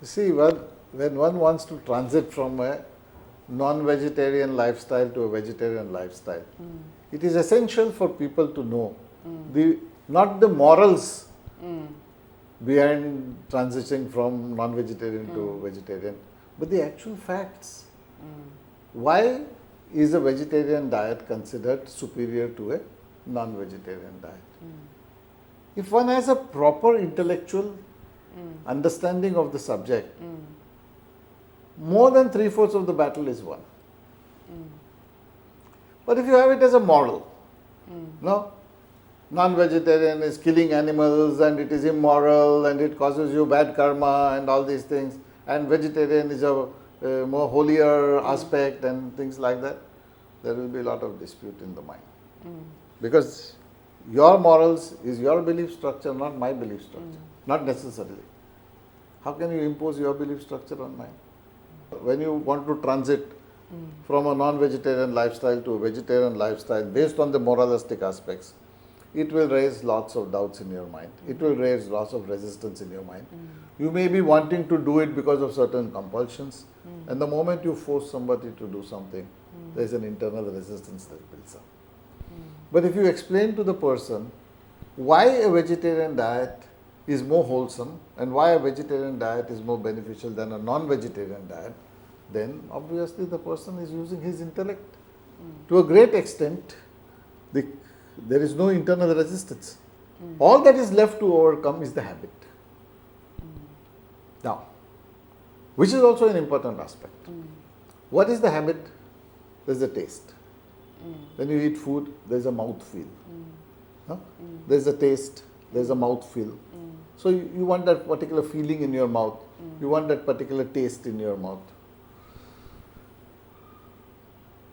See, when one wants to transit from a non-vegetarian lifestyle to a vegetarian lifestyle, it is essential for people to know not the morals behind transitioning from non-vegetarian to vegetarian, but the actual facts. Why is a vegetarian diet considered superior to a non-vegetarian diet? If one has a proper intellectual understanding of the subject, more than 3/4 of the battle is won. But if you have it as a moral, no, non-vegetarian is killing animals and it is immoral and it causes you bad karma and all these things, and vegetarian is a more holier aspect and things like that, there will be a lot of dispute in the mind. Because your morals is your belief structure, not my belief structure, not necessarily. How can you impose your belief structure on mine? When you want to transit from a non-vegetarian lifestyle to a vegetarian lifestyle based on the moralistic aspects, it will raise lots of doubts in your mind. It will raise lots of resistance in your mind. You may be wanting to do it because of certain compulsions, and the moment you force somebody to do something, there is an internal resistance that builds up. But if you explain to the person why a vegetarian diet is more wholesome and why a vegetarian diet is more beneficial than a non-vegetarian diet, then obviously the person is using his intellect. To a great extent, there is no internal resistance. All that is left to overcome is the habit. Now, which is also an important aspect. What is the habit? There is a taste. When you eat food, there is a mouth feel. There is a taste, there is a mouth feel. So you want that particular feeling in your mouth. You want that particular taste in your mouth.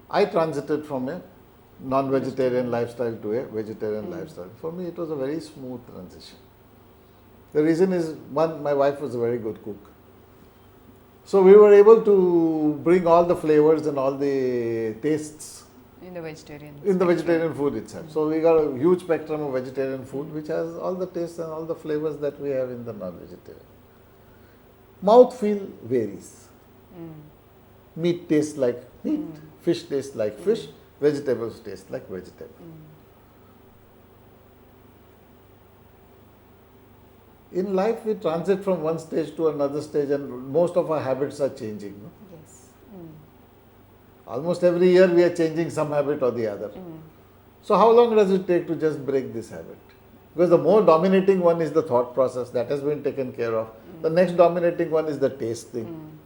I transited from a non-vegetarian lifestyle to a vegetarian lifestyle. For me, it was a very smooth transition. The reason is, one, my wife was a very good cook. So we were able to bring all the flavors and all the tastes in the vegetarian food itself. So we got a huge spectrum of vegetarian food which has all the tastes and all the flavors that we have in the non-vegetarian. Mouth feel varies. Meat tastes like meat, fish tastes like fish, vegetables taste like vegetable. In life, we transit from one stage to another stage, and most of our habits are changing. No? Yes. Almost every year, we are changing some habit or the other. So how long does it take to just break this habit? Because the more dominating one is the thought process, that has been taken care of. The next dominating one is the taste thing.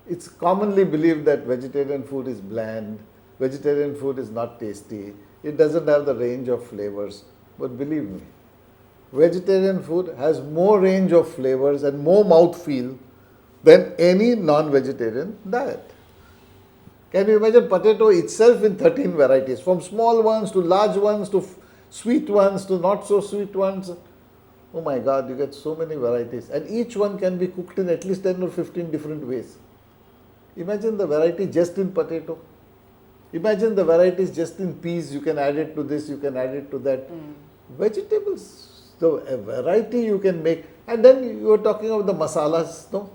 It's commonly believed that vegetarian food is bland, vegetarian food is not tasty, it doesn't have the range of flavors. But believe me, vegetarian food has more range of flavors and more mouthfeel than any non-vegetarian diet. Can you imagine potato itself in 13 varieties, from small ones to large ones to sweet ones to not so sweet ones? Oh my God, you get so many varieties, and each one can be cooked in at least 10 or 15 different ways. Imagine the variety just in potato. Imagine the varieties just in peas. You can add it to this, you can add it to that. Vegetables, the variety you can make. And then you are talking about the masalas, no?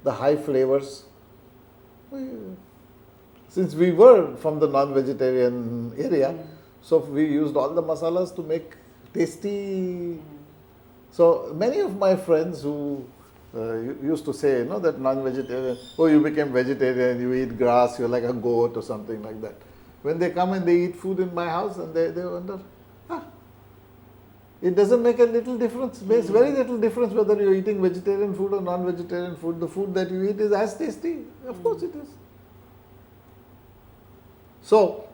The high flavors. Since we were from the non-vegetarian area, so we used all the masalas to make tasty. So many of my friends who used to say, that non-vegetarian, oh, you became vegetarian, you eat grass, you're like a goat or something like that. When they come and they eat food in my house, and they wonder, it doesn't make a little difference. It makes very little difference whether you're eating vegetarian food or non-vegetarian food. The food that you eat is as tasty. Of course it is. So,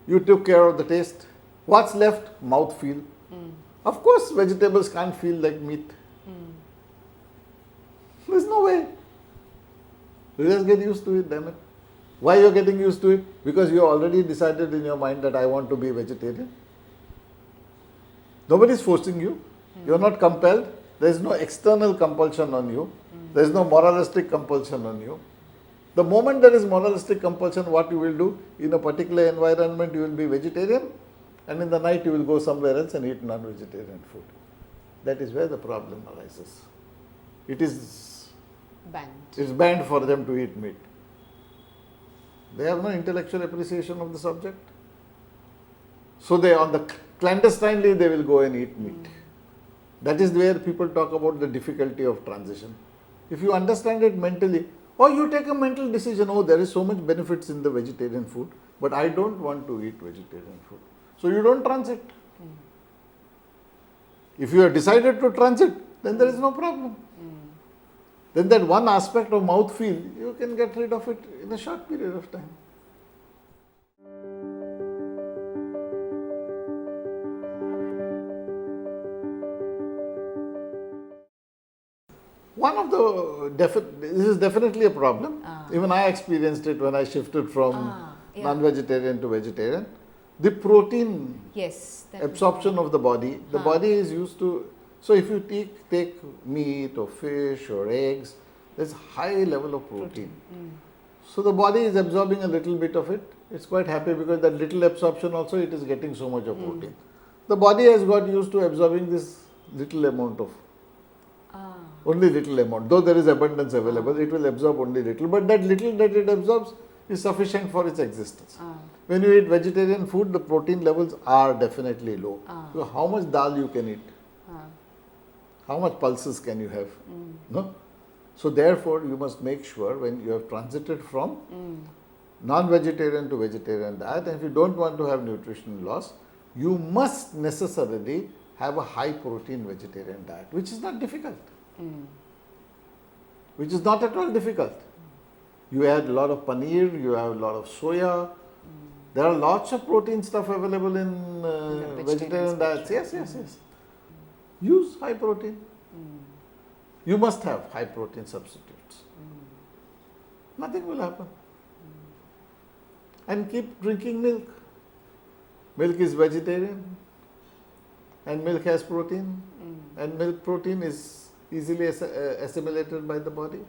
you took care of the taste. What's left? Mouth feel. Of course, vegetables can't feel like meat. There's no way. You just get used to it, damn it. Why you're getting used to it? Because you already decided in your mind that I want to be vegetarian. Nobody is forcing you. You're not compelled. There is no external compulsion on you. There is no moralistic compulsion on you. The moment there is moralistic compulsion, what you will do? In a particular environment, you will be vegetarian, and in the night you will go somewhere else and eat non-vegetarian food. That is where the problem arises. it is Banned. it's banned for them to eat meat. They have no intellectual appreciation of the subject. So they, on the clandestinely, they will go and eat meat. That is where people talk about the difficulty of transition. If you understand it mentally, or you take a mental decision, oh, there is so much benefits in the vegetarian food, but I don't want to eat vegetarian food. So you don't transit. If you have decided to transit, then there is no problem. Then that one aspect of mouth feel, you can get rid of it in a short period of time. One of the, this is definitely a problem. Even I experienced it when I shifted from non-vegetarian to vegetarian. The protein absorption of the body is used to, so if you take meat or fish or eggs, there's high level of protein. So the body is absorbing a little bit of it. It's quite happy because that little absorption also it is getting so much of protein. The body has got used to absorbing this little amount of, only little amount. Though there is abundance available, it will absorb only little. But that little that it absorbs is sufficient for its existence. When you eat vegetarian food, the protein levels are definitely low. So how much dal you can eat? How much pulses can you have? No? So therefore, you must make sure when you have transited from non-vegetarian to vegetarian diet, and if you don't want to have nutritional loss, you must necessarily have a high protein vegetarian diet, which is not difficult. Which is not at all difficult. You add a lot of paneer, you have a lot of soya. There are lots of protein stuff available in vegetarian diets. Yes. Use high protein. You must have high protein substitutes. Nothing will happen. And keep drinking milk. Milk is vegetarian and milk has protein and milk protein is easily assimilated by the body.